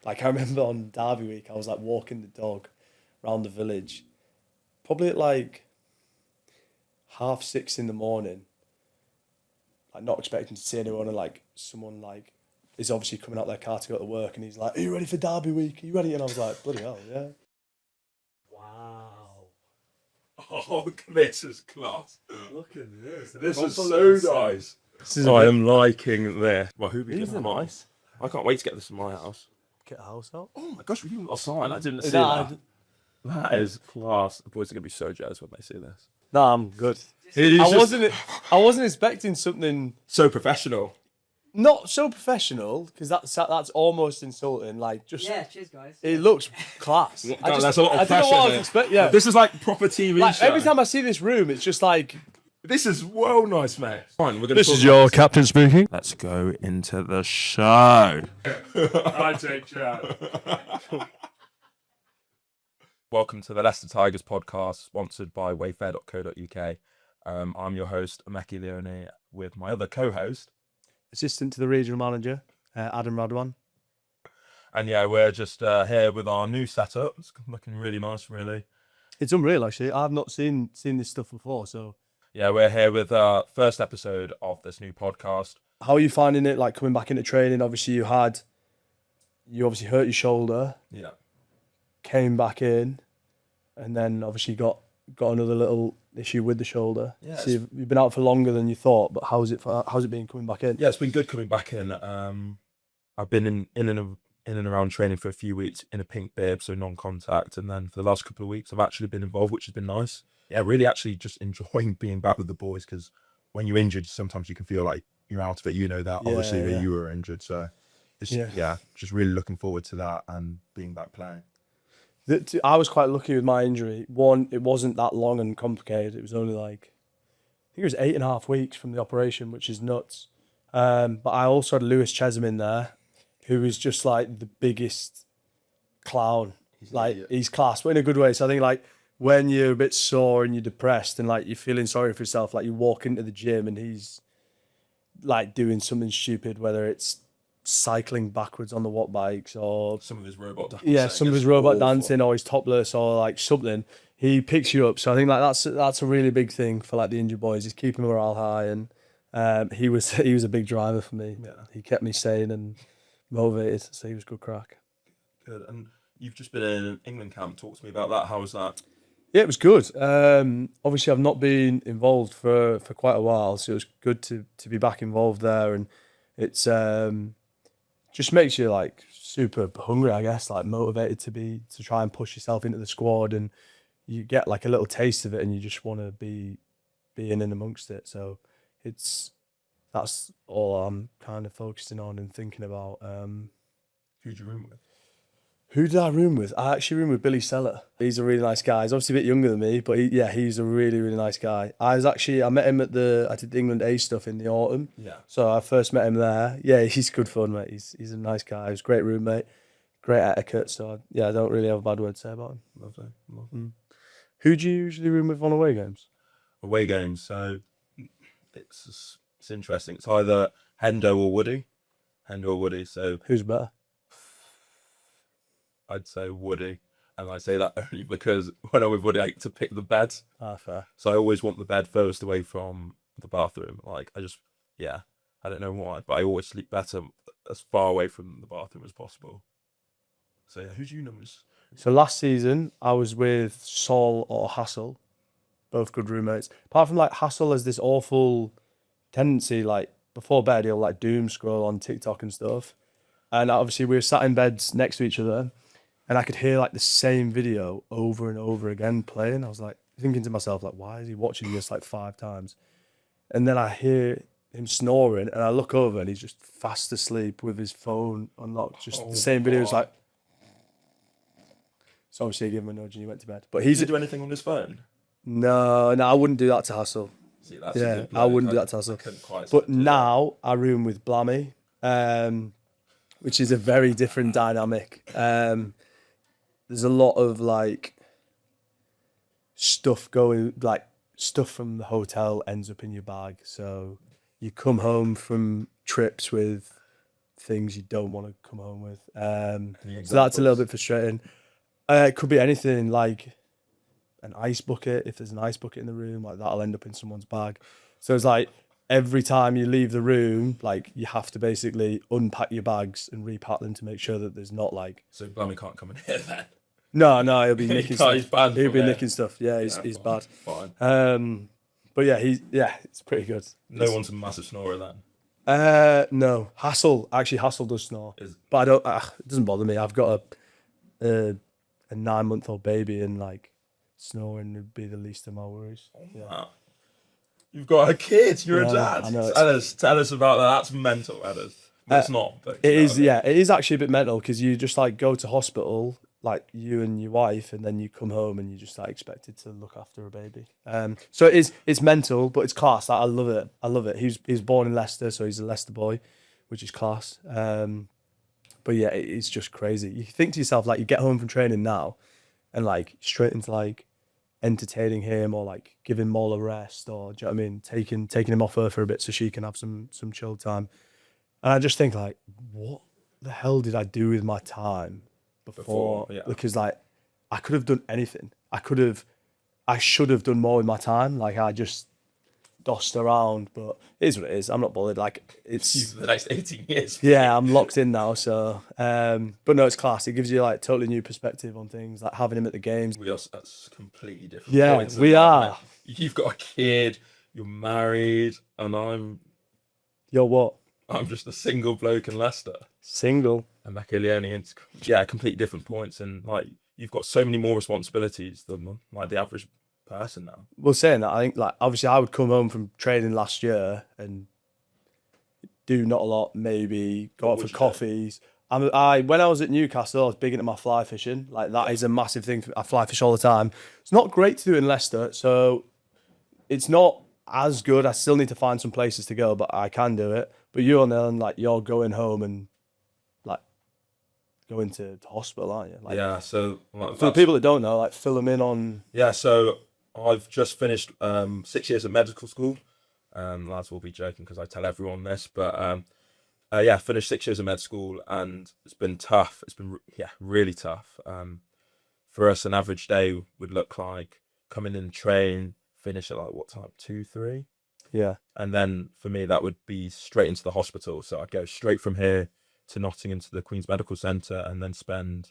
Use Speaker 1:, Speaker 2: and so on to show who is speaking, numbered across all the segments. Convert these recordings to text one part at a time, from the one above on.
Speaker 1: Like I remember on Derby week, I was like walking the dog around the village, probably at like 6:30 in the morning, like not expecting to see anyone, and like someone like is obviously coming out their car to go to work, and he's like, "Are you ready for Derby week? Are you ready?" And I was like, "Bloody hell, yeah!"
Speaker 2: Wow. Oh, this is class.
Speaker 1: Look at this.
Speaker 2: This is so nice. I am liking this. Well, who we getting nice? I can't wait to get this in my house.
Speaker 1: Get a house out.
Speaker 2: Oh my gosh, we've even got a sign. I didn't see that. That is class. The boys are gonna be so jealous when they see this.
Speaker 1: No, I'm good. I wasn't expecting something
Speaker 2: So professional.
Speaker 1: not so professional, because that's almost insulting. Like just
Speaker 3: Cheers, guys.
Speaker 1: it looks class.
Speaker 2: That's a lot of
Speaker 1: I don't know
Speaker 2: pressure
Speaker 1: what I was
Speaker 2: there.
Speaker 1: expecting. Yeah,
Speaker 2: This is like proper TV
Speaker 1: like,
Speaker 2: show.
Speaker 1: every time I see this room, it's just like
Speaker 2: This is well nice, mate. Fine, we're gonna.
Speaker 1: this is your captain speaking.
Speaker 2: Let's go into the show.
Speaker 4: I take chat.
Speaker 2: Welcome to the Leicester Tigers Podcast, sponsored by wayfair.co.uk. I'm your host, Ameki Leone, with my other co-host.
Speaker 1: Assistant to the regional manager, Adam Radwan.
Speaker 2: And yeah, we're just here with our new setup. It's looking really nice, really.
Speaker 1: It's unreal, actually. I've not seen this stuff before. So,
Speaker 2: Yeah, we're here with our first episode of this new podcast.
Speaker 1: how are you finding it? Like coming back into training? Obviously, you obviously hurt your shoulder,
Speaker 2: Yeah.
Speaker 1: came back in, and then obviously got another little issue with the shoulder.
Speaker 2: Yeah,
Speaker 1: So you've been out for longer than you thought. But how's it been coming back in?
Speaker 2: Yeah, it's been good coming back in. I've been in and around training for a few weeks in a pink bib, so non-contact, and then for the last couple of weeks I've actually been involved, which has been nice. Yeah, really actually just enjoying being back with the boys, because when you're injured, sometimes you can feel like you're out of it. You know that, obviously, that you were injured, so it's just really looking forward to that and being back playing.
Speaker 1: I was quite lucky with my injury. One, it wasn't that long and complicated. It was only like, I think it was 8.5 weeks from the operation, which is nuts. But I also had Lewis Chesham in there, who was just like the biggest clown. He's class, but in a good way. So I think like when you're a bit sore and you're depressed and like you're feeling sorry for yourself, like you walk into the gym and he's like doing something stupid, whether it's cycling backwards on the watt bikes or
Speaker 2: Some of his robot dancing.
Speaker 1: yeah, some of his robot dancing, or he's topless, or like something. He picks you up. So I think like that's a really big thing for like the injured boys. He's keeping morale high, and he was a big driver for me.
Speaker 2: Yeah.
Speaker 1: He kept me sane and motivated. So he was good crack.
Speaker 2: Good. And you've just been in an England camp. Talk to me about that. How was that?
Speaker 1: Yeah, it was good. Obviously, I've not been involved for quite a while, so it was good to be back involved there, and it's just makes you like super hungry, I guess, like motivated to try and push yourself into the squad, and you get like a little taste of it and you just want to be in and amongst it. So that's all I'm kind of focusing on and thinking about.
Speaker 2: Who'd you room with?
Speaker 1: Who did I room with? I actually roomed with Billy Seller. He's a really nice guy. He's obviously a bit younger than me, but he's a really, really nice guy. I met him I did the England A stuff in the autumn.
Speaker 2: Yeah.
Speaker 1: So I first met him there. Yeah, he's good fun, mate. He's a nice guy. He's a great roommate, great etiquette. So I don't really have a bad word to say about him.
Speaker 2: Lovely.
Speaker 1: Who do you usually room with on away games?
Speaker 2: Away games. So it's interesting. It's either Hendo or Woody. So
Speaker 1: Who's better?
Speaker 2: I'd say Woody, and I say that only because when I'm with Woody, I get to pick the bed.
Speaker 1: Fair.
Speaker 2: So I always want the bed furthest away from the bathroom. Like I don't know why, but I always sleep better as far away from the bathroom as possible. So yeah, who's you numbers?
Speaker 1: So last season, I was with Sol or Hassel, both good roommates. Apart from like Hassel has this awful tendency, like before bed, he'll like doom scroll on TikTok and stuff. And obviously we were sat in beds next to each other, and I could hear like the same video over and over again playing. I was like thinking to myself, like, why is he watching this like 5 times? And then I hear him snoring, and I look over and he's just fast asleep with his phone unlocked. Just the same video. It's like, so obviously I gave him a nudge and he went to bed. But
Speaker 2: Does he do anything on his phone?
Speaker 1: No, I wouldn't do that to Hassel.
Speaker 2: See, that's
Speaker 1: Yeah, I wouldn't do that to Hassel.
Speaker 2: couldn't quite
Speaker 1: But
Speaker 2: do that.
Speaker 1: now I room with Blammy, which is a very different dynamic. There's a lot of like stuff from the hotel ends up in your bag. So you come home from trips with things you don't want to come home with.
Speaker 2: Any
Speaker 1: So that's a little
Speaker 2: examples?
Speaker 1: bit frustrating. It could be anything like an ice bucket. If there's an ice bucket in the room, like that'll end up in someone's bag. So it's like every time you leave the room, like you have to basically unpack your bags and repack them to make sure that there's not like.
Speaker 2: So Blimey can't come in here then.
Speaker 1: No, he'll be
Speaker 2: He
Speaker 1: nicking
Speaker 2: can't- he's
Speaker 1: stuff.
Speaker 2: banned
Speaker 1: He'll
Speaker 2: from
Speaker 1: be
Speaker 2: here.
Speaker 1: nicking stuff. Yeah, he's
Speaker 2: fine,
Speaker 1: bad.
Speaker 2: Fine.
Speaker 1: But yeah, it's pretty good.
Speaker 2: No one's a massive snorer then.
Speaker 1: No, Hassel does snore,
Speaker 2: Is-
Speaker 1: but I don't. It doesn't bother me. I've got a 9-month-old baby, and like snoring would be the least of my worries. Yeah.
Speaker 2: Wow. You've got a kid. You're
Speaker 1: Yeah,
Speaker 2: a dad.
Speaker 1: I know,
Speaker 2: Tell us about that. That's mental, Edders. Well, it's not. But
Speaker 1: It
Speaker 2: you know
Speaker 1: is,
Speaker 2: what I mean.
Speaker 1: yeah. It is actually a bit mental because you just like go to hospital, like you and your wife, and then you come home and you just like expected to look after a baby. So it's mental, but it's class. Like, I love it. I love it. He's born in Leicester, so he's a Leicester boy, which is class. But yeah, it's just crazy. You think to yourself, like, you get home from training now, and like straight into like entertaining him or like giving Moll a rest, or do you know what I mean, taking him off her for a bit so she can have some chill time. And I just think like, what the hell did I do with my time before?
Speaker 2: yeah.
Speaker 1: Because like I could have done anything. I should have done more with my time. Like I just dossed around, but it is what it is. I'm not bothered. Like it's
Speaker 2: For the next 18 years.
Speaker 1: yeah, I'm locked in now. So but no, it's class. It gives you like totally new perspective on things, like having him at the games.
Speaker 2: We are that's completely different.
Speaker 1: Yeah,
Speaker 2: points of
Speaker 1: we
Speaker 2: life,
Speaker 1: are.
Speaker 2: man. You've got a kid. You're married, and
Speaker 1: You're what?
Speaker 2: I'm just a single bloke in Leicester.
Speaker 1: Single.
Speaker 2: And Machiavelli, and yeah, completely different points, and like you've got so many more responsibilities than like the average person now.
Speaker 1: Well, saying that, I think like obviously I would come home from training last year and do not a lot, maybe go
Speaker 2: What
Speaker 1: out for
Speaker 2: would you do?
Speaker 1: coffees. When I was at Newcastle, I was big into my fly fishing. Like that is a massive thing for me. I fly fish all the time. It's not great to do in Leicester, so it's not as good. I still need to find some places to go, but I can do it. But you're then like you're going home and like going to hospital, aren't you? Like,
Speaker 2: Yeah, so like,
Speaker 1: for the people that don't know, like fill them in on.
Speaker 2: yeah, so I've just finished 6 years of medical school. Lads will be joking because I tell everyone this, but yeah, finished 6 years of med school, and it's been tough. It's been really tough. For us, an average day would look like coming in, train, finish at like what time? 2, 3.
Speaker 1: Yeah.
Speaker 2: And then for me, that would be straight into the hospital. So I'd go straight from here to Nottingham to the Queen's Medical Centre, and then spend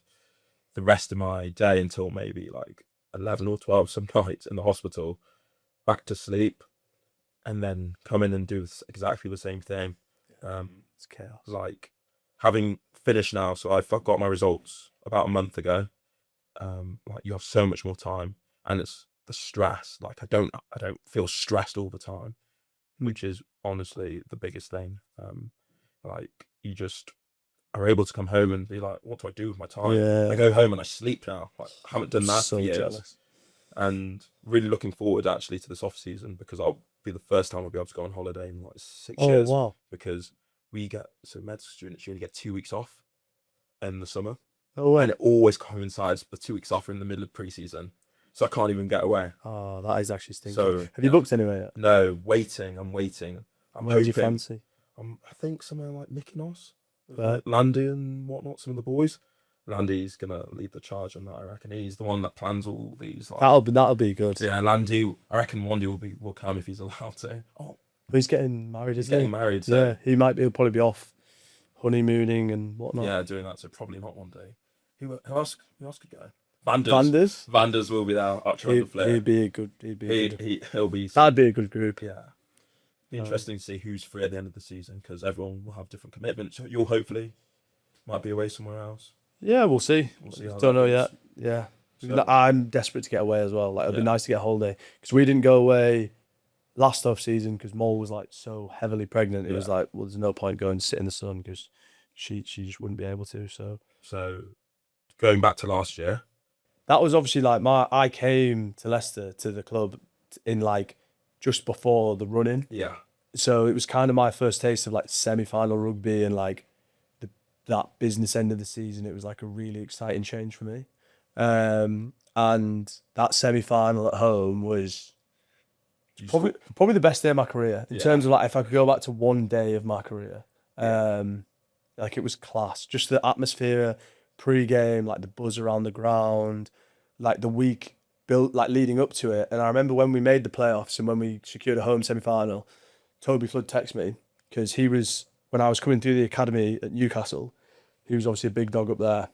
Speaker 2: the rest of my day until maybe like 11 or 12 some nights in the hospital, back to sleep, and then come in and do exactly the same thing.
Speaker 1: It's chaos.
Speaker 2: Like having finished now, so I've got my results about a month ago. Like you have so much more time, and it's the stress. Like I don't feel stressed all the time, which is honestly the biggest thing. Like you just are able to come home and be like, what do I do with my time?
Speaker 1: Yeah.
Speaker 2: I go home and I sleep now. Like I haven't done that
Speaker 1: So
Speaker 2: for years.
Speaker 1: jealous.
Speaker 2: And really looking forward actually to this off season, because I'll be the first time I'll be able to go on holiday in like 6
Speaker 1: Oh
Speaker 2: years.
Speaker 1: wow.
Speaker 2: Because medical students usually get 2 weeks off in the summer,
Speaker 1: No way.
Speaker 2: and it always coincides. The 2 weeks off are in the middle of pre-season, so I can't even get away.
Speaker 1: Oh, that is actually stinking.
Speaker 2: So
Speaker 1: Have you booked anywhere yet?
Speaker 2: no, waiting. I'm waiting. I'm
Speaker 1: Where do you
Speaker 2: hoping.
Speaker 1: fancy?
Speaker 2: I think somewhere like Mykonos,
Speaker 1: Right.
Speaker 2: Landy and whatnot. Some of the boys. Landy's gonna lead the charge on that. I reckon he's the one that plans all these. Like,
Speaker 1: That'll be good.
Speaker 2: yeah, Landy. I reckon Wandy will come if he's allowed to. Oh,
Speaker 1: But he's getting married,
Speaker 2: he's
Speaker 1: isn't
Speaker 2: getting
Speaker 1: he?
Speaker 2: married. So
Speaker 1: Yeah, he'll probably be off honeymooning and whatnot.
Speaker 2: yeah, doing that. So probably not one day. Who else? Who else could go? Vanders.
Speaker 1: Vanders.
Speaker 2: Vanders will be there. Up trying to flip.
Speaker 1: He'd be a good.
Speaker 2: He'll be.
Speaker 1: That'd be a good group.
Speaker 2: Yeah. Be interesting to see who's free at the end of the season, because everyone will have different commitments. You'll hopefully might be away somewhere else.
Speaker 1: Yeah, we'll see.
Speaker 2: We'll see how
Speaker 1: Don't
Speaker 2: that
Speaker 1: know
Speaker 2: goes.
Speaker 1: yet. Yeah.
Speaker 2: So-
Speaker 1: I'm desperate to get away as well. Like it'd be
Speaker 2: Yeah.
Speaker 1: nice to get a holiday because we didn't go away last off season because Moll was like so heavily pregnant. It was
Speaker 2: Yeah.
Speaker 1: like, well, there's no point going to sit in the sun because she just wouldn't be able to. So
Speaker 2: Going back to last year,
Speaker 1: that was obviously like I came to Leicester to the club in like just before the run-in.
Speaker 2: yeah,
Speaker 1: So it was kind of my first taste of like semi-final rugby and like that business end of the season. It was like a really exciting change for me. And that semi-final at home was
Speaker 2: you
Speaker 1: probably the best day of my career in
Speaker 2: Yeah.
Speaker 1: terms of like if I could go back to one day of my career. Like, it was class. Just the atmosphere, pre-game, like the buzz around the ground, like the week built, like leading up to it. And I remember when we made the playoffs and when we secured a home semi-final, Toby Flood texted me because he was, when I was coming through the academy at Newcastle, he was obviously a big dog up there.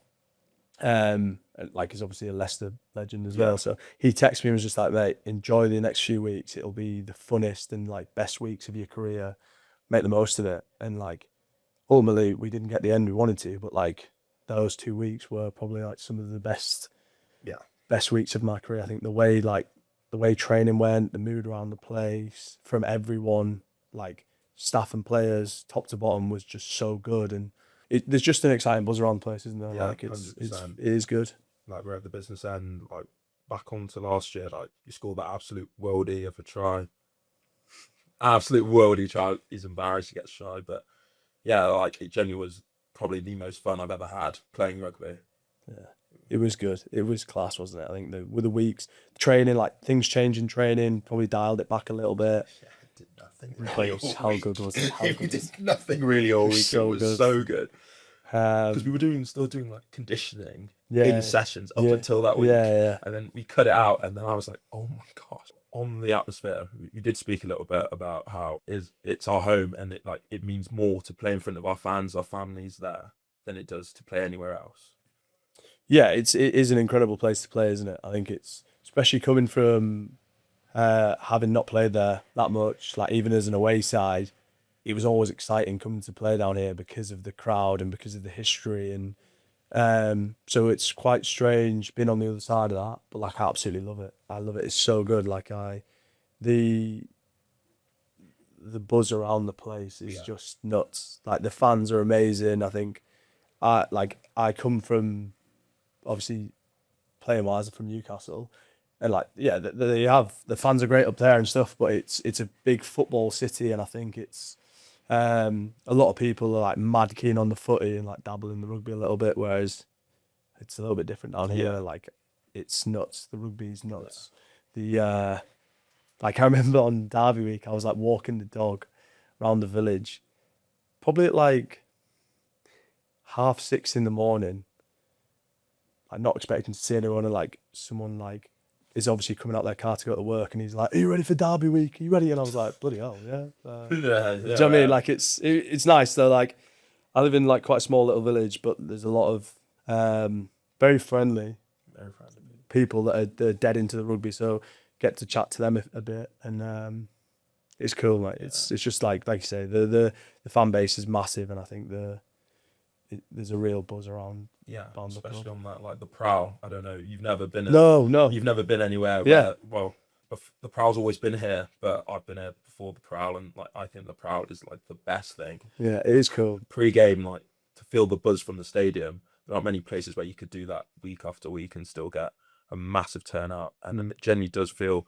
Speaker 1: And like, he's obviously a Leicester legend as well. So he texted me and was just like, mate, enjoy the next few weeks. It'll be the funnest and like best weeks of your career. Make the most of it. And like, ultimately, we didn't get the end we wanted to, but like those 2 weeks were probably like some of the best weeks of my career. I think the way training went, the mood around the place from everyone, like staff and players, top to bottom, was just so good. And there's just an exciting buzz around the place, isn't there?
Speaker 2: Yeah,
Speaker 1: Like it
Speaker 2: 100%.
Speaker 1: is good.
Speaker 2: Like, we're at the business end, like back on to last year, like you scored that absolute worldie of a try. Absolute worldie try. He's embarrassed, he gets shy, but yeah, like it genuinely was probably the most fun I've ever had playing rugby.
Speaker 1: Yeah, it was good. It was class, wasn't it? I think with the weeks, training, like things changing, training probably dialed it back a little bit.
Speaker 2: Yeah, it did nothing.
Speaker 1: Really. How good was it? How
Speaker 2: We
Speaker 1: good
Speaker 2: did nothing really all week.
Speaker 1: So
Speaker 2: it was
Speaker 1: good.
Speaker 2: so good. Because we were still doing like conditioning in sessions up until that week.
Speaker 1: Yeah.
Speaker 2: And then we cut it out, and then I was like, oh my gosh. On the atmosphere, you did speak a little bit about how it's our home, and it means more to play in front of our fans, our families there, than it does to play anywhere else.
Speaker 1: Yeah, it is an incredible place to play, isn't it? I think it's, especially coming from having not played there that much, like even as an away side, it was always exciting coming to play down here because of the crowd and because of the history. And so it's quite strange being on the other side of that, but like I absolutely love it. I love it. It's so good. Like the buzz around the place is just nuts. Like the fans are amazing. I think I come from, obviously playing wise, from Newcastle, and like they have, the fans are great up there and stuff, but it's a big football city, and I think it's a lot of people are like mad keen on the footy and like dabble in the rugby a little bit, whereas it's a little bit different down here. Like it's nuts. The rugby's nuts. The like I remember on Derby week, I was like walking the dog around the village, probably at like 6:30 in the morning. I'm not expecting to see anyone, and like someone like is obviously coming out their car to go to work, and he's like, "Are you ready for Derby week? Are you ready?" And I was like, "Bloody hell, yeah." Do you know what I mean? Like it's nice though. Like I live in like quite a small little village, but there's a lot of very friendly people that are dead into the rugby. So get to chat to them a bit, and it's cool. Like it's just like you say, the fan base is massive, and I think there's a real buzz around.
Speaker 2: Yeah, especially on that, like the Prowl. I don't know. You've never been.
Speaker 1: No.
Speaker 2: You've never been anywhere.
Speaker 1: Yeah.
Speaker 2: Well, the Prowl's always been here, but I've been here before the Prowl, and like I think the Prowl is like the best thing.
Speaker 1: Yeah, it is cool.
Speaker 2: Pre-game, like to feel the buzz from the stadium. There aren't many places where you could do that week after week and still get a massive turnout, and then it genuinely does feel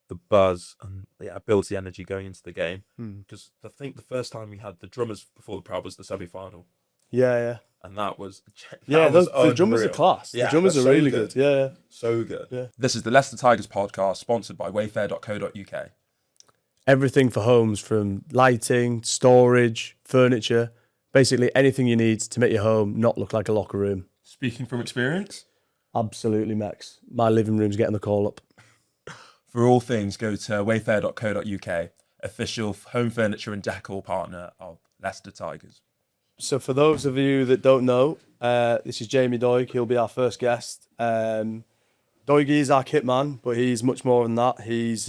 Speaker 2: the buzz and it builds the energy going into the game. Because I think the first time we had the drummers before the Prowl was the semi-final.
Speaker 1: Yeah.
Speaker 2: And that was
Speaker 1: the drummers are class.
Speaker 2: Yeah,
Speaker 1: the drummers are
Speaker 2: so
Speaker 1: really good. Yeah.
Speaker 2: So good.
Speaker 1: Yeah.
Speaker 2: This is the Leicester Tigers podcast, sponsored by wayfair.co.uk.
Speaker 1: Everything for homes, from lighting, storage, furniture, basically anything you need to make your home not look like a locker room.
Speaker 4: Speaking from experience?
Speaker 1: Absolutely, Max. My living room's getting the call up.
Speaker 2: For all things, go to wayfair.co.uk, official home furniture and decor partner of Leicester Tigers.
Speaker 1: So for those of you that don't know, this is Jamie Doig. He'll be our first guest. Doigy is our kit man, but he's much more than that. He's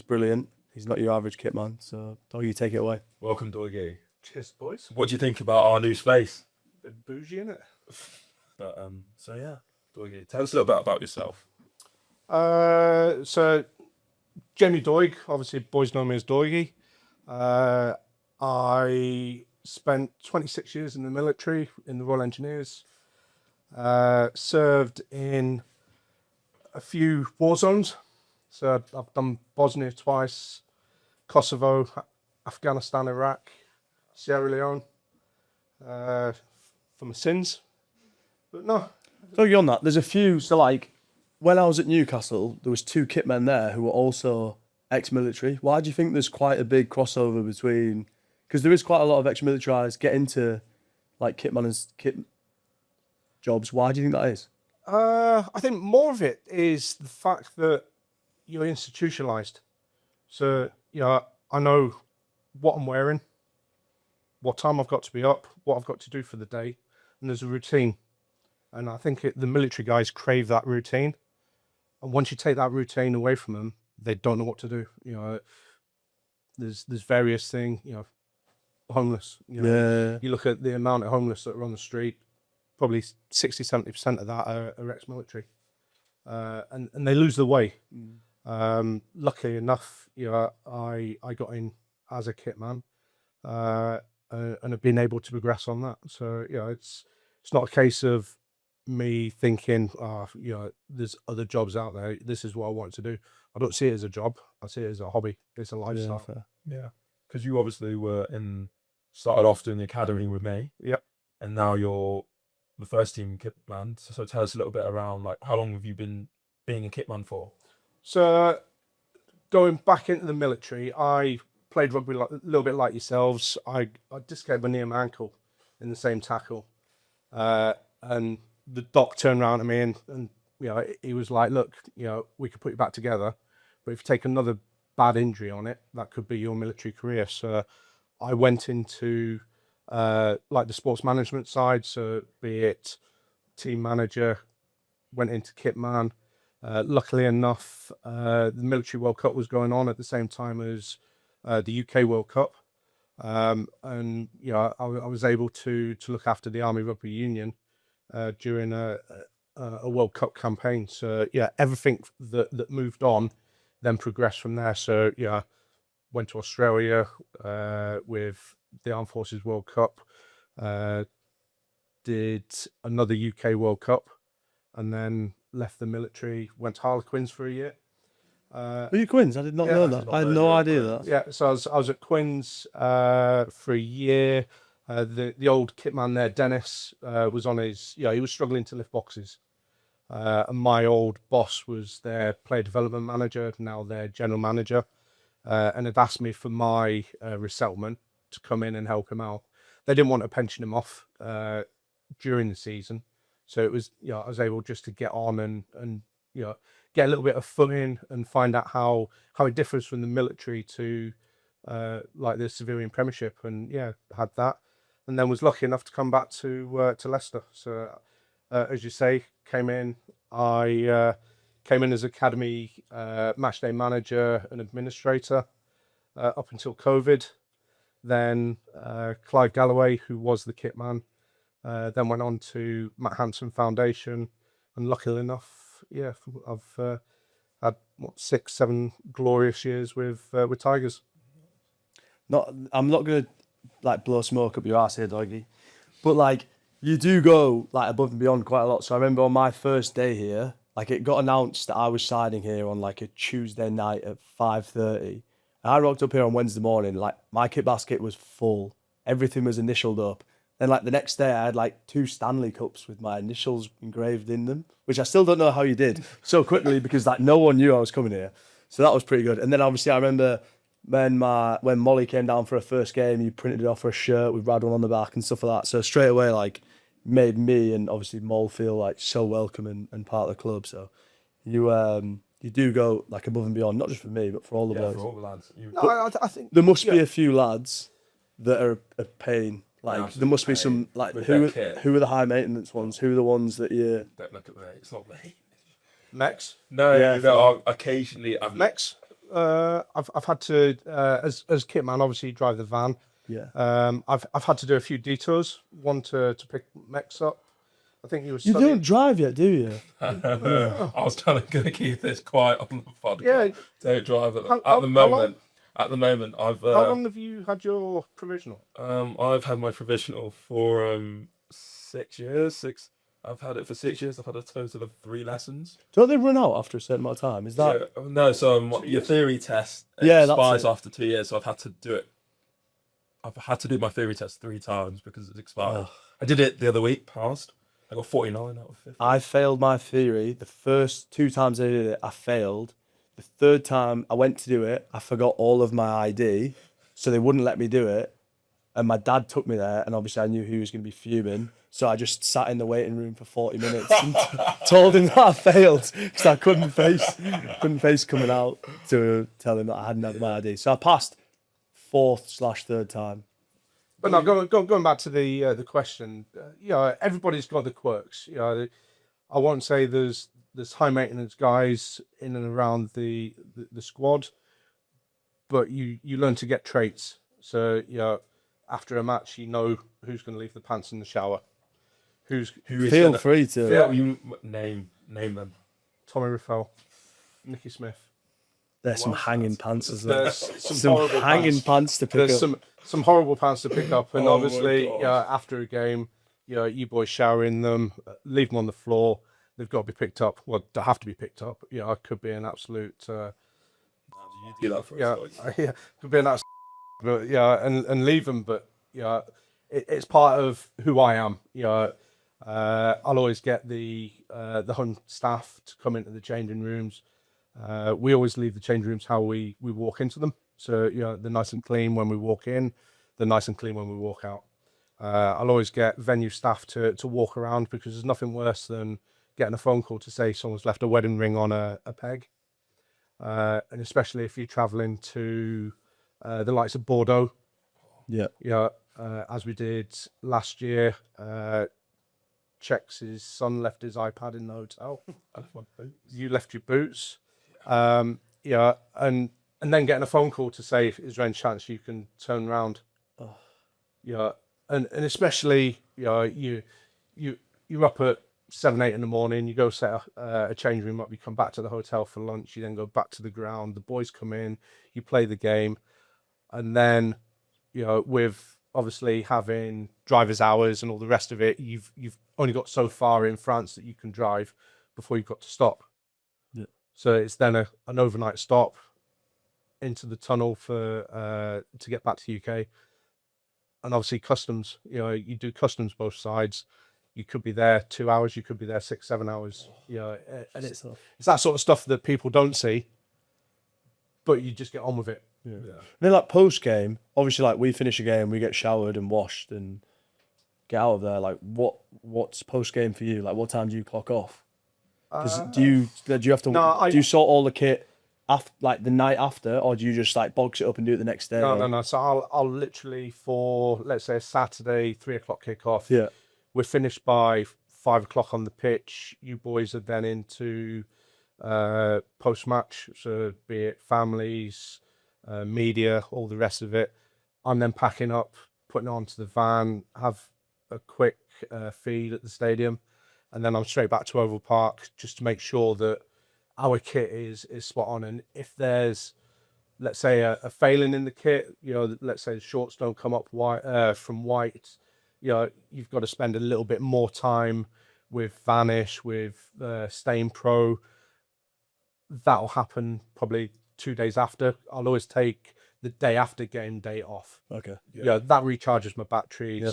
Speaker 1: brilliant. He's not your average kit man. So Doigy, take it away.
Speaker 2: Welcome, Doigy.
Speaker 4: Cheers, boys.
Speaker 2: What do you think about our new space?
Speaker 4: Bit bougie, innit?
Speaker 2: But so yeah, Doigy, tell us a little bit about yourself.
Speaker 4: So Jamie Doig, obviously boys know me as Doigy. I spent 26 years in the military in the Royal Engineers. Served in a few war zones. So I've done Bosnia twice, Kosovo, Afghanistan, Iraq, Sierra Leone, for my sins. But no.
Speaker 1: So on that, there's a few. So like, when I was at Newcastle, there was 2 kitmen there who were also ex-military. Why do you think there's quite a big crossover between? Because there is quite a lot of ex-militarised get into like kitman and kit jobs. Why do you think that is?
Speaker 4: I think more of it is the fact that you're institutionalized. So, I know what I'm wearing, what time I've got to be up, what I've got to do for the day, and there's a routine. And I think the military guys crave that routine. And once you take that routine away from them, they don't know what to do. There's various things, homeless. You look at the amount of homeless that are on the street, probably 60-70% of that are ex-military. And they lose the way. Luckily enough, I got in as a kit man, and have been able to progress on that. So it's not a case of me thinking, there's other jobs out there. This is what I want to do. I don't see it as a job. I see it as a hobby. It's a lifestyle.
Speaker 2: Yeah, because you obviously started off doing the academy with me.
Speaker 4: Yep.
Speaker 2: And now you're the first team kit man. So tell us a little bit around how long have you been being a kit man for?
Speaker 4: So going back into the military, I played rugby a little bit like yourselves. I dislocated my knee and my ankle in the same tackle. And the doc turned around to me and he was like, look, we could put you back together, but if you take another bad injury on it, that could be your military career. So I went into the sports management side, so be it team manager, went into kit man. Luckily enough, the military World Cup was going on at the same time as the UK World Cup. And I was able to look after the Army Rugby Union during a World Cup campaign. So everything that moved on then progressed from there. So went to Australia with the Armed Forces World Cup, did another UK World Cup, and then left the military, went to Harlequins for a year.
Speaker 1: Were you Quins? I did not know that. I had no idea that.
Speaker 4: Yeah, so I was at Quins for a year. The old kit man there, Dennis, was on his, he was struggling to lift boxes. And my old boss was their player development manager, now their general manager, and had asked me for my resettlement to come in and help him out. They didn't want to pension him off during the season. So it was, I was able just to get on and get a little bit of fun in and find out how it differs from the military to the civilian premiership, and had that, and then was lucky enough to come back to Leicester. So as you say, came in. I came in as academy matchday manager and administrator up until COVID. Then Clive Galloway, who was the kit man, then went on to Matt Hanson Foundation, and luckily enough, I've had 6-7 glorious years with Tigers.
Speaker 1: I'm not gonna blow smoke up your ass here, doggy, but you do go above and beyond quite a lot. So I remember on my first day here, it got announced that I was signing here on a Tuesday night at 5:30. I rocked up here on Wednesday morning, my kit basket was full, everything was initialed up. Then the next day I had 2 Stanley Cups with my initials engraved in them, which I still don't know how you did so quickly because no one knew I was coming here. So that was pretty good. And then obviously I remember when Molly came down for her first game, you printed it off for a shirt with Radwan on the back and stuff like that. So straight away made me and obviously Moll feel so welcome and part of the club. So you do go above and beyond, not just for me, but for all the boys.
Speaker 2: For all the lads.
Speaker 4: I think
Speaker 1: there must be a few lads that are a pain. There must be some who are the high maintenance ones? Who are the ones that you
Speaker 2: don't look at me? It's not me.
Speaker 4: Mex?
Speaker 2: No. Occasionally,
Speaker 4: Mex. I've had to as kit man obviously drive the van.
Speaker 1: Yeah.
Speaker 4: I've had to do a few detours. One to pick Mex up. I think he was.
Speaker 1: You don't drive yet, do you?
Speaker 2: I was going to keep this quiet on the podcast.
Speaker 4: Yeah.
Speaker 2: Don't drive at the moment. At the moment, I've.
Speaker 4: How long have you had your provisional?
Speaker 2: I've had my provisional for 6 years. I've had it for 6 years. I've had a total of 3 lessons.
Speaker 1: Don't they run out after a certain amount of time? Is that
Speaker 2: no? So your theory test
Speaker 1: that's
Speaker 2: expires after 2 years. So I've had to do it. I've had to do my theory test 3 times because it's expired. Oh. I did it the other week. Passed. I got 49 out of 50.
Speaker 1: I failed my theory. The first 2 times I did it, I failed. The third time I went to do it, I forgot all of my ID, so they wouldn't let me do it. And my dad took me there, and obviously I knew he was going to be fuming. So I just sat in the waiting room for 40 minutes and told him that I failed because I couldn't face coming out to tell him that I hadn't had my ID. So I passed 4th/3rd time.
Speaker 4: But now going back to the question, everybody's got the quirks. I won't say there's high maintenance guys in and around the squad, but you learn to get traits. So after a match, you know who's going to leave the pants in the shower. Who
Speaker 1: Feel free to
Speaker 2: you name them.
Speaker 4: Tommy Raffel, Nicky Smith.
Speaker 1: There's some hanging pants as well.
Speaker 4: There's
Speaker 1: Some hanging pants to pick
Speaker 4: There's
Speaker 1: up.
Speaker 4: some horrible pants to pick up, and
Speaker 2: Oh
Speaker 4: obviously,
Speaker 2: my gosh.
Speaker 4: after a game, you boys shower in them, leave them on the floor. They've got to be picked up. Well, they have to be picked up. It could be an absolute.
Speaker 2: You do that for us.
Speaker 4: Could be an absolute. But and leave them. But it's part of who I am. I'll always get the home staff to come into the changing rooms. We always leave the change rooms how we walk into them. So, they're nice and clean when we walk in. They're nice and clean when we walk out. I'll always get venue staff to walk around because there's nothing worse than getting a phone call to say someone's left a wedding ring on a peg. And especially if you're traveling to the likes of Bordeaux.
Speaker 1: Yeah.
Speaker 4: As we did last year, Chex' son left his iPad in the hotel. You left your boots. And then getting a phone call to say, is there any chance you can turn around? And especially, you're up at 7, 8 in the morning, you go set a change room up, you come back to the hotel for lunch, you then go back to the ground, the boys come in, you play the game, and then, with obviously having driver's hours and all the rest of it, you've only got so far in France that you can drive before you've got to stop.
Speaker 1: Yeah.
Speaker 4: So it's then an overnight stop into the tunnel to get back to the UK. And obviously customs, you do customs both sides. You could be there 2 hours, you could be there 6, 7 hours. And it's that sort of stuff that people don't see, but you just get on with it.
Speaker 1: Yeah. Then like post game, obviously like we finish a game, we get showered and washed and get out of there. Like what's post game for you? Like what time do you clock off? Do you have to do you sort all the kit after like the night after, or do you just like box it up and do it the next day?
Speaker 4: No. So I'll literally, for let's say a Saturday 3 o'clock kickoff.
Speaker 1: Yeah.
Speaker 4: We're finished by 5 o'clock on the pitch. You boys are then into post match, so be it families, media, all the rest of it. I'm then packing up, putting it onto the van, have a quick feed at the stadium, and then I'm straight back to Oval Park just to make sure that our kit is spot on. And if there's, let's say, a failing in the kit, let's say the shorts don't come up from white, you've got to spend a little bit more time with Vanish, with Stain Pro. That'll happen probably 2 days after. I'll always take the day after game day off.
Speaker 1: Okay.
Speaker 4: That recharges my batteries. Yeah.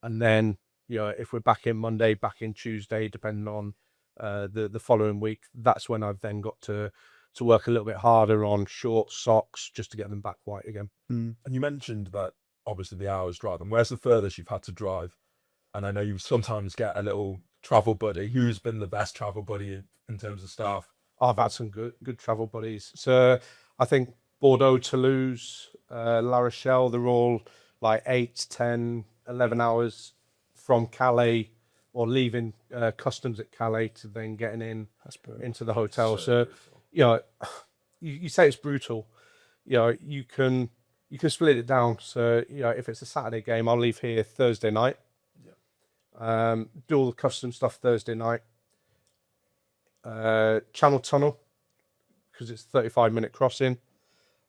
Speaker 4: And then, if we're back in Monday, back in Tuesday, depending on the following week, that's when I've then got to work a little bit harder on shorts, socks, just to get them back white again.
Speaker 2: And you mentioned that obviously the hours driving. Where's the furthest you've had to drive? And I know you sometimes get a little travel buddy. Who's been the best travel buddy in terms of staff?
Speaker 4: I've had some good travel buddies. So I think Bordeaux, Toulouse, La Rochelle, they're all like 8, 10, 11 hours from Calais, or leaving customs at Calais to then getting into the hotel. So you say it's brutal. You can split it down. So if it's a Saturday game, I'll leave here Thursday night. Do all the custom stuff Thursday night. Channel Tunnel, because it's a 35-minute crossing,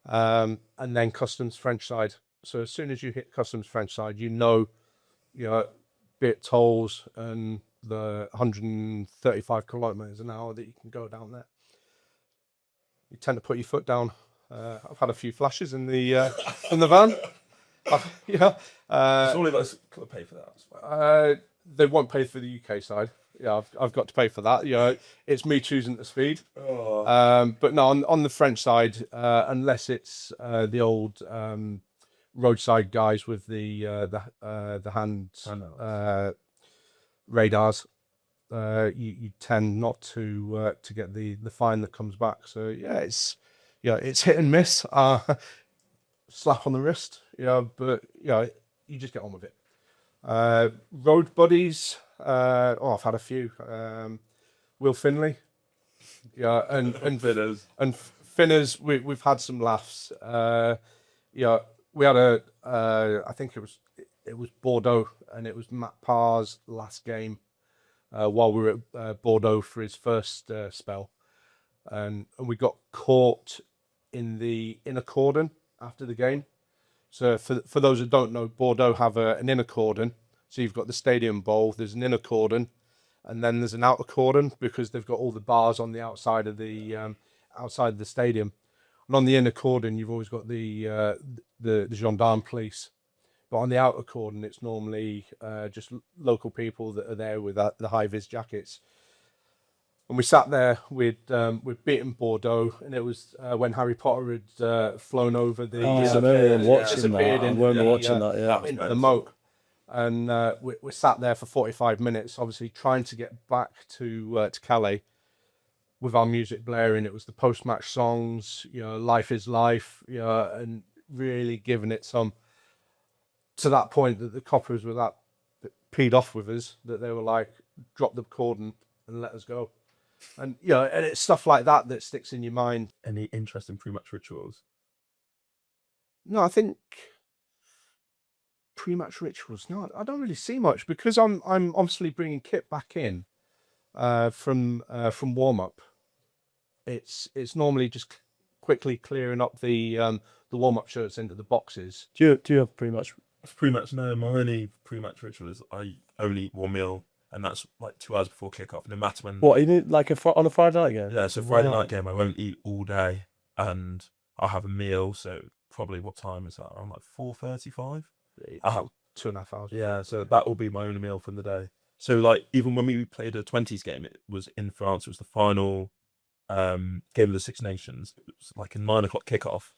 Speaker 4: and then customs French side. So as soon as you hit customs French side, be it tolls and the 135 kilometers an hour that you can go down there, you tend to put your foot down. I've had a few flashes in the van.
Speaker 2: Surely those could pay for that.
Speaker 4: They won't pay for the UK side. I've got to pay for that. It's me choosing the speed. But no, on the French side, unless it's the old roadside guys with the hand radars. You tend not to get the fine that comes back. So yeah, it's hit and miss. Slap on the wrist, but you just get on with it. Road buddies. I've had a few. Will Finley, and Finners. We've had some laughs. We had I think it was Bordeaux, and it was Matt Parr's last game while we were at Bordeaux for his first spell, and we got caught in the inner cordon after the game. So for those who don't know, Bordeaux have an inner cordon. So you've got the stadium bowl, there's an inner cordon, and then there's an outer cordon because they've got all the bars on the outside of the stadium. And on the inner cordon, you've always got the gendarme police. But on the outer cordon, it's normally just local people that are there with the high-vis jackets. And we sat there, we'd beaten Bordeaux, and it was when Harry Potter had flown over the...
Speaker 1: I remember watching that. I remember watching that, yeah.
Speaker 4: Into the moat. And we sat there for 45 minutes, obviously trying to get back to Calais with our music blaring. It was the post-match songs, Life is Life, and really giving it some... To that point that the coppers were that peed off with us, that they were like, drop the cordon and let us go. And and it's stuff like that sticks in your mind.
Speaker 2: Any interest in pre-match rituals?
Speaker 4: No, I think pre-match rituals. No, I don't really see much because I'm obviously bringing kit back in from warm-up. It's normally just quickly clearing up the warm-up shirts into the boxes.
Speaker 1: Do you have pre-match?
Speaker 2: Pre-match, no. My only pre-match ritual is I only eat one meal, and that's like 2 hours before kickoff. No matter when.
Speaker 1: What, you need like on a Friday night game?
Speaker 2: Yeah, so Friday night game, I won't eat all day, and I'll have a meal. So probably what time is that? Around like 4:35.
Speaker 4: 2.5 hours.
Speaker 2: Yeah, so that will be my only meal from the day. So like even when we played a 20s game, it was in France. It was the final game of the Six Nations. It was like a 9 o'clock kickoff.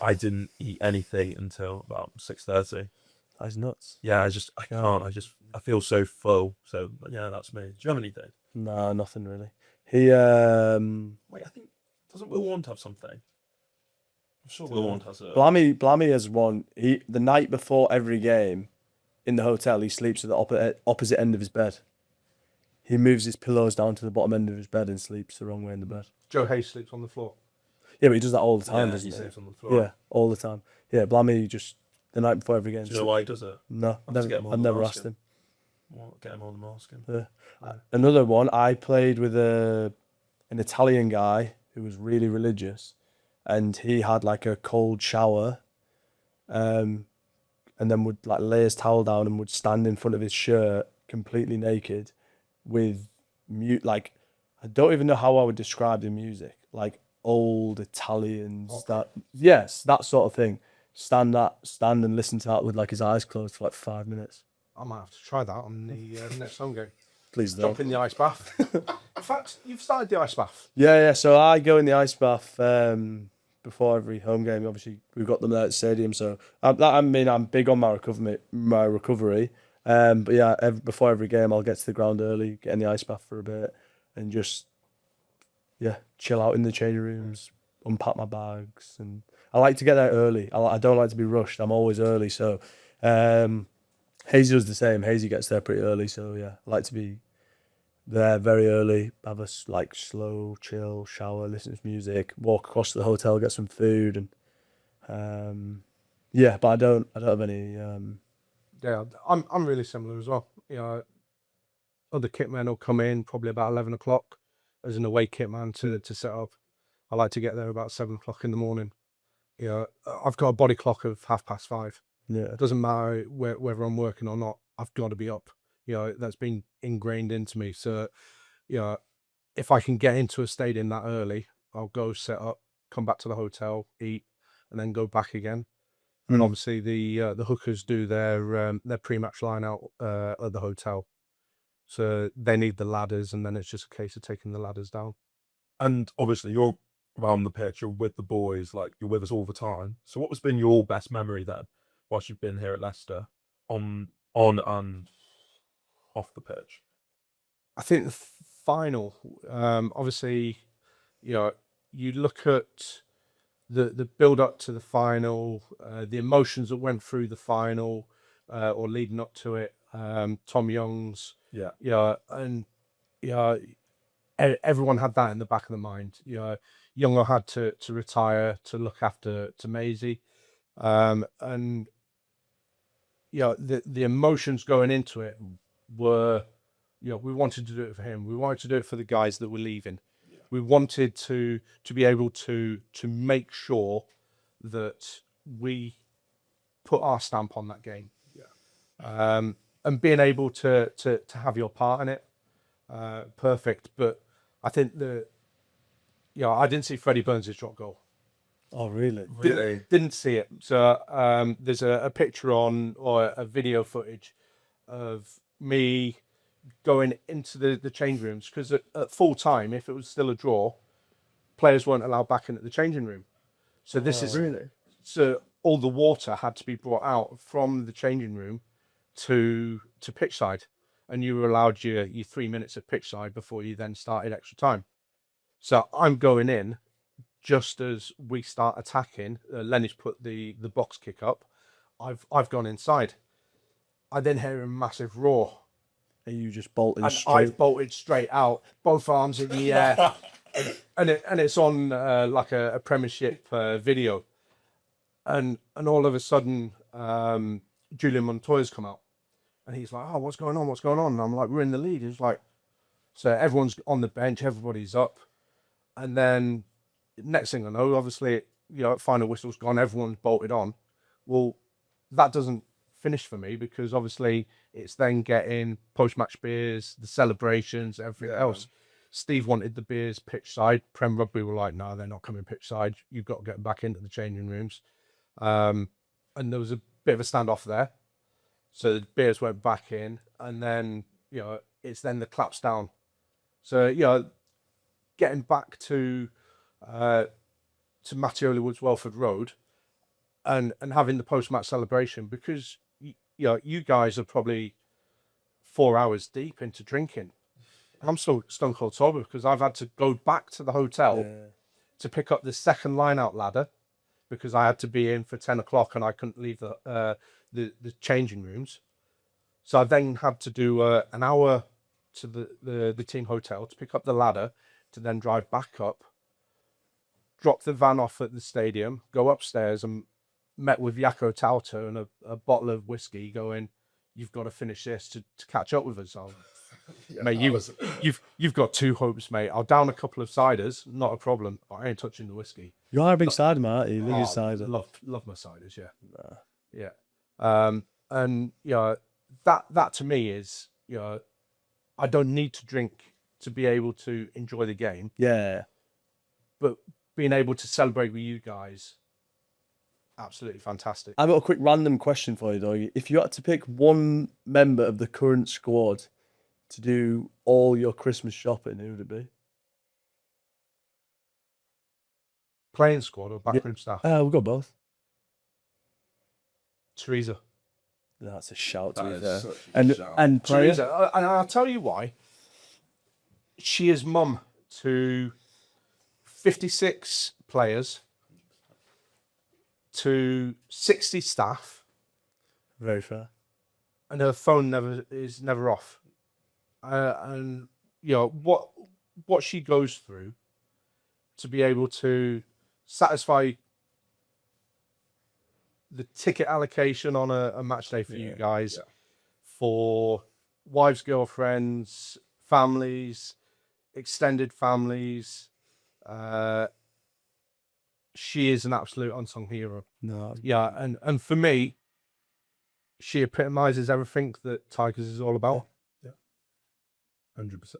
Speaker 2: I didn't eat anything until about 6:30.
Speaker 1: That's nuts.
Speaker 2: Yeah, I can't. I feel so full. So yeah, that's me. Do you have anything?
Speaker 1: No, nothing really. He
Speaker 2: Wait, I think doesn't Will Want have something? I'm sure Will Want has it.
Speaker 1: Blammy has one. He the night before every game in the hotel, he sleeps at the opposite end of his bed. He moves his pillows down to the bottom end of his bed and sleeps the wrong way in the bed.
Speaker 4: Joe Hayes sleeps on the floor.
Speaker 1: Yeah, but he does that all the time,
Speaker 2: Yeah,
Speaker 1: doesn't
Speaker 2: he
Speaker 1: he?
Speaker 2: sleeps on the floor.
Speaker 1: Yeah, all the time. Yeah, Blammy just the night before every game.
Speaker 2: Do you know why he does it?
Speaker 1: No,
Speaker 2: I've
Speaker 1: never asked him.
Speaker 2: Well, get him on and ask him.
Speaker 1: Yeah. Another one, I played with an Italian guy who was really religious, and he had like a cold shower, and then would like lay his towel down and would stand in front of his shirt completely naked with mute, like, I don't even know how I would describe the music, like old Italians, that sort of thing. Stand and listen to that with like his eyes closed for like 5 minutes.
Speaker 4: I might have to try that on the next home game.
Speaker 1: Please don't.
Speaker 4: Jump in the ice bath. In fact, you've started the ice bath.
Speaker 1: Yeah. So I go in the ice bath before every home game. Obviously, we've got them there at the stadium. So I'm big on my recovery. But yeah, before every game, I'll get to the ground early, get in the ice bath for a bit, and just chill out in the changing rooms, unpack my bags, and I like to get there early. I don't like to be rushed. I'm always early. So Hazy does the same. Hazy gets there pretty early. So yeah, I like to be there very early, have a like slow, chill shower, listen to music, walk across to the hotel, get some food, and but I don't have any.
Speaker 4: Yeah, I'm really similar as well. Other kit men will come in probably about 11 o'clock as an away kit man to set up. I like to get there about 7 o'clock in the morning. I've got a body clock of 5:30.
Speaker 1: Yeah,
Speaker 4: It doesn't matter whether I'm working or not. I've got to be up. That's been ingrained into me. So, if I can get into a stadium that early, I'll go set up, come back to the hotel, eat, and then go back again. And obviously the hookers do their pre-match line out at the hotel. So they need the ladders, and then it's just a case of taking the ladders down.
Speaker 2: And obviously you're around the pitch, you're with the boys, like you're with us all the time. So what has been your best memory then? whilst you've been here at Leicester, on and off the pitch?
Speaker 4: I think the final, obviously, you look at the build up to the final, the emotions that went through the final, or leading up to it. Tom Young's, and everyone had that in the back of the mind. Younger had to retire to look after to Maisie, and the emotions going into it were, we wanted to do it for him. We wanted to do it for the guys that were leaving. Yeah. We wanted to be able to make sure that we put our stamp on that game. Yeah. And being able to have your part in it, perfect. But I think I didn't see Freddie Burns' drop goal.
Speaker 1: Oh, really?
Speaker 4: Didn't see it. So there's a picture or a video footage of me going into the change rooms, because at full time, if it was still a draw, players weren't allowed back in at the changing room. So so all the water had to be brought out from the changing room to pitch side, and you were allowed your 3 minutes at pitch side before you then started extra time. So I'm going in just as we start attacking. Lenny's put the box kick up. I've gone inside. I then hear a massive roar.
Speaker 1: Are you just bolting
Speaker 4: and
Speaker 1: straight?
Speaker 4: I've bolted straight out, both arms in the air, and it's on like a Premiership video, and all of a sudden, Julian Montoya's come out, and he's like, "Oh, what's going on? What's going on?" And I'm like, "We're in the lead." He's like, so everyone's on the bench, everybody's up, and then next thing I know, obviously, final whistle's gone, everyone's bolted on. Well, that doesn't finish for me, because obviously it's then getting post-match beers, the celebrations, everything else. Steve wanted the beers pitch side. Prem Rugby were like, no, they're not coming pitch side. You've got to get back into the changing rooms. And there was a bit of a standoff there. So the beers went back in, and then, it's then the claps down. So, getting back to Matty Wood's Welford Road and having the post-match celebration, because you guys are probably 4 hours deep into drinking. I'm still stone cold sober, because I've had to go back to the hotel to pick up the second line out ladder, because I had to be in for 10 o'clock and I couldn't leave the changing rooms. So I then had to do an hour to the team hotel to pick up the ladder, to then drive back up, drop the van off at the stadium, go upstairs, and met with Jaco Tauto and a bottle of whiskey, going, "You've got to finish this to catch up with us." Mate, you've got two hopes, mate. I'll down a couple of ciders, not a problem, but I ain't touching the whiskey.
Speaker 1: You are a big cider man, aren't you? Look at cider.
Speaker 4: Love my ciders, yeah. Yeah. And that to me is, I don't need to drink to be able to enjoy the game.
Speaker 1: Yeah.
Speaker 4: But being able to celebrate with you guys, absolutely fantastic.
Speaker 1: I've got a quick random question for you, though. If you had to pick one member of the current squad to do all your Christmas shopping, who would it be?
Speaker 4: Playing squad or backroom staff?
Speaker 1: We'll go both.
Speaker 4: Teresa.
Speaker 1: That's a shout
Speaker 2: That
Speaker 1: to
Speaker 2: is
Speaker 1: you there.
Speaker 2: such a shout.
Speaker 1: And player?
Speaker 4: Teresa, and I'll tell you why. She is mum to 56 players, to 60 staff.
Speaker 1: Very fair.
Speaker 4: And her phone is never off. And what she goes through to be able to satisfy the ticket allocation on a match day for you guys, for wives, girlfriends, families, extended families. She is an absolute unsung hero.
Speaker 1: No.
Speaker 4: Yeah, and for me, she epitomizes everything that Tigers is all about.
Speaker 2: 100%.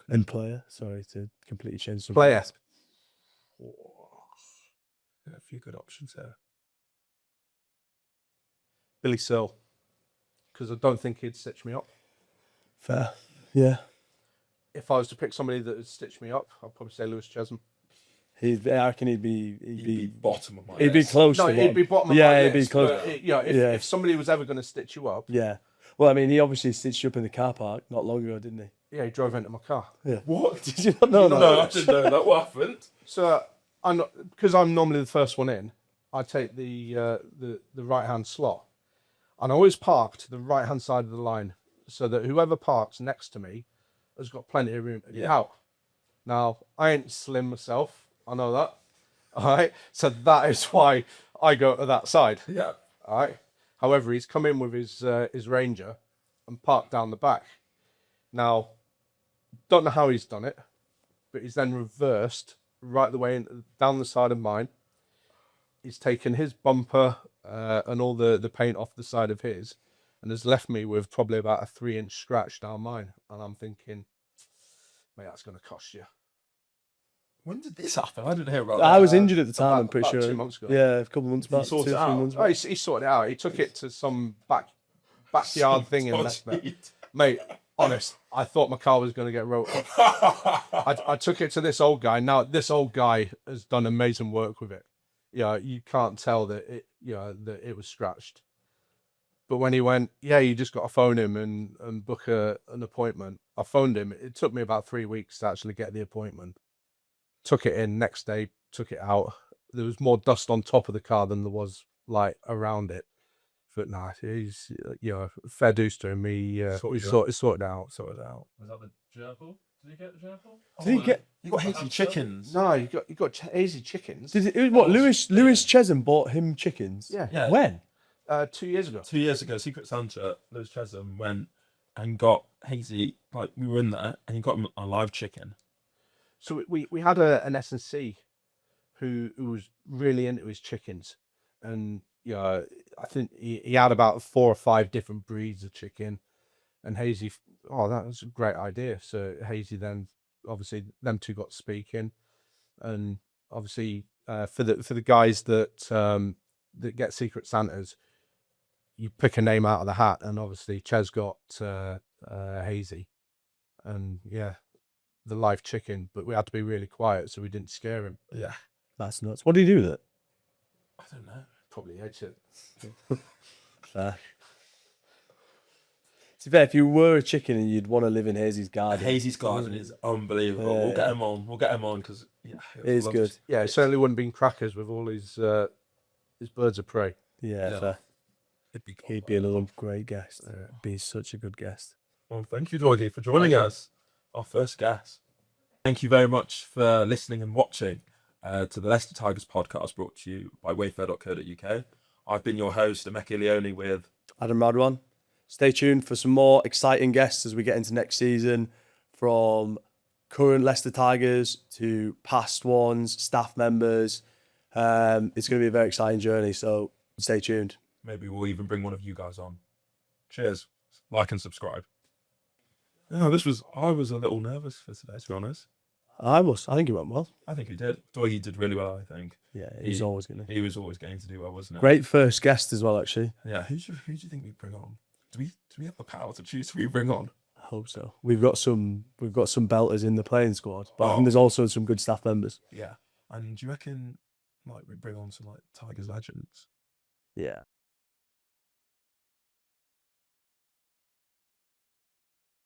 Speaker 1: And player. Sorry to completely change something.
Speaker 4: Player.
Speaker 2: A few good options there.
Speaker 4: Billy Searle, because I don't think he'd stitch me up.
Speaker 1: Fair. Yeah.
Speaker 4: If I was to pick somebody that would stitch me up, I'd probably say Lewis Chesham.
Speaker 1: I reckon he'd
Speaker 2: He'd be
Speaker 1: be
Speaker 2: bottom of my
Speaker 1: he'd be
Speaker 2: list.
Speaker 1: close
Speaker 4: No,
Speaker 1: to
Speaker 4: it'd
Speaker 1: one.
Speaker 4: be bottom of
Speaker 1: Yeah,
Speaker 4: my
Speaker 1: he'd be
Speaker 4: list.
Speaker 1: close.
Speaker 4: But, if somebody was ever going to stitch you up,
Speaker 1: Yeah. Well, I mean, he obviously stitched you up in the car park not long ago, didn't he?
Speaker 4: yeah, he drove into my car.
Speaker 1: Yeah.
Speaker 2: What?
Speaker 1: Did you not know that?
Speaker 2: No, I didn't know that. What happened?
Speaker 4: So because I'm normally the first one in, I take the right hand slot, and I always park to the right hand side of the line so that whoever parks next to me has got plenty of room to get out. Now I ain't slim myself, I know that. All right, so that is why I go to that side.
Speaker 2: Yeah.
Speaker 4: All right. However, he's come in with his Ranger and parked down the back. Now, don't know how he's done it, but he's then reversed right the way down the side of mine. He's taken his bumper and all the paint off the side of his, and has left me with probably about a 3-inch scratch down mine. And I'm thinking, mate, that's going to cost you.
Speaker 2: When did this happen? I didn't hear about that.
Speaker 1: I was injured at the time, I'm pretty
Speaker 4: about
Speaker 1: sure.
Speaker 4: 2 months ago.
Speaker 1: Yeah, a couple of months back.
Speaker 2: sort
Speaker 1: 2
Speaker 2: it
Speaker 1: 3
Speaker 2: out?
Speaker 1: months
Speaker 4: Oh,
Speaker 1: back.
Speaker 4: he sorted it out. He took it to some backyard thing in Leicester. Mate, honest, I thought my car was going to get wrote up. I took it to this old guy. Now, this old guy has done amazing work with it. Yeah, you can't tell that it was scratched. But when he went, yeah, you just got to phone him and book an appointment. I phoned him. It took me about 3 weeks to actually get the appointment. Took it in next day, took it out. There was more dust on top of the car than there was like around it. But nah, he's fair dues to him. He sorted it out.
Speaker 2: Sorted out.
Speaker 3: Was that the gerbil? Did he get the gerbil?
Speaker 1: Did he get?
Speaker 2: You got hazy chickens.
Speaker 4: No, you got hazy chickens.
Speaker 1: Did it, what? Lewis Chesham bought him chickens.
Speaker 4: Yeah.
Speaker 1: When?
Speaker 4: 2 years ago.
Speaker 2: 2 years ago, Secret Santa, Lewis Chesham went and got Hazy, like we were in there, and he got him a live chicken.
Speaker 4: So we had an S&C who was really into his chickens, and I think he had about 4 or 5 different breeds of chicken, and Hazy, that was a great idea. So Hazy then obviously them two got speaking, and obviously for the guys that get Secret Santas, you pick a name out of the hat, and obviously Ches got Hazy, and yeah, the live chicken, but we had to be really quiet so we didn't scare him.
Speaker 2: Yeah.
Speaker 1: That's nuts. What do you do with it?
Speaker 2: I don't know.
Speaker 4: Probably ate it.
Speaker 1: Fair. To be fair, if you were a chicken and you'd want to live in Hazy's garden,
Speaker 2: Hazy's garden is unbelievable.
Speaker 1: Yeah.
Speaker 2: We'll get him on. We'll get him on because
Speaker 1: it is good.
Speaker 4: Yeah, it certainly wouldn't have been crackers with all his birds of prey.
Speaker 1: Yeah, fair. He'd be another great guest. Be such a good guest.
Speaker 2: Well, thank you, Dorgy, for joining us. Our first guest. Thank you very much for listening and watching to the Leicester Tigers podcast, brought to you by wayfair.co.uk. I've been your host, Emeka Leone, with
Speaker 1: Adam Radwan. Stay tuned for some more exciting guests as we get into next season, from current Leicester Tigers to past ones, staff members. It's going to be a very exciting journey, so stay tuned.
Speaker 2: maybe we'll even bring one of you guys on. Cheers. Like and subscribe. Yeah, I was a little nervous for today, to be honest.
Speaker 1: I think it went well.
Speaker 2: I think he did. He did really well, I think.
Speaker 1: Yeah, he's always going to.
Speaker 2: He was always going to do well, wasn't it?
Speaker 1: Great first guest as well, actually.
Speaker 2: Yeah, who do you think we bring on? Do we have the power to choose who we bring on?
Speaker 1: I hope so. We've got some belters in the playing squad, but I think there's also some good staff members.
Speaker 2: Yeah. And do you reckon we bring on some Tigers legends?
Speaker 1: Yeah.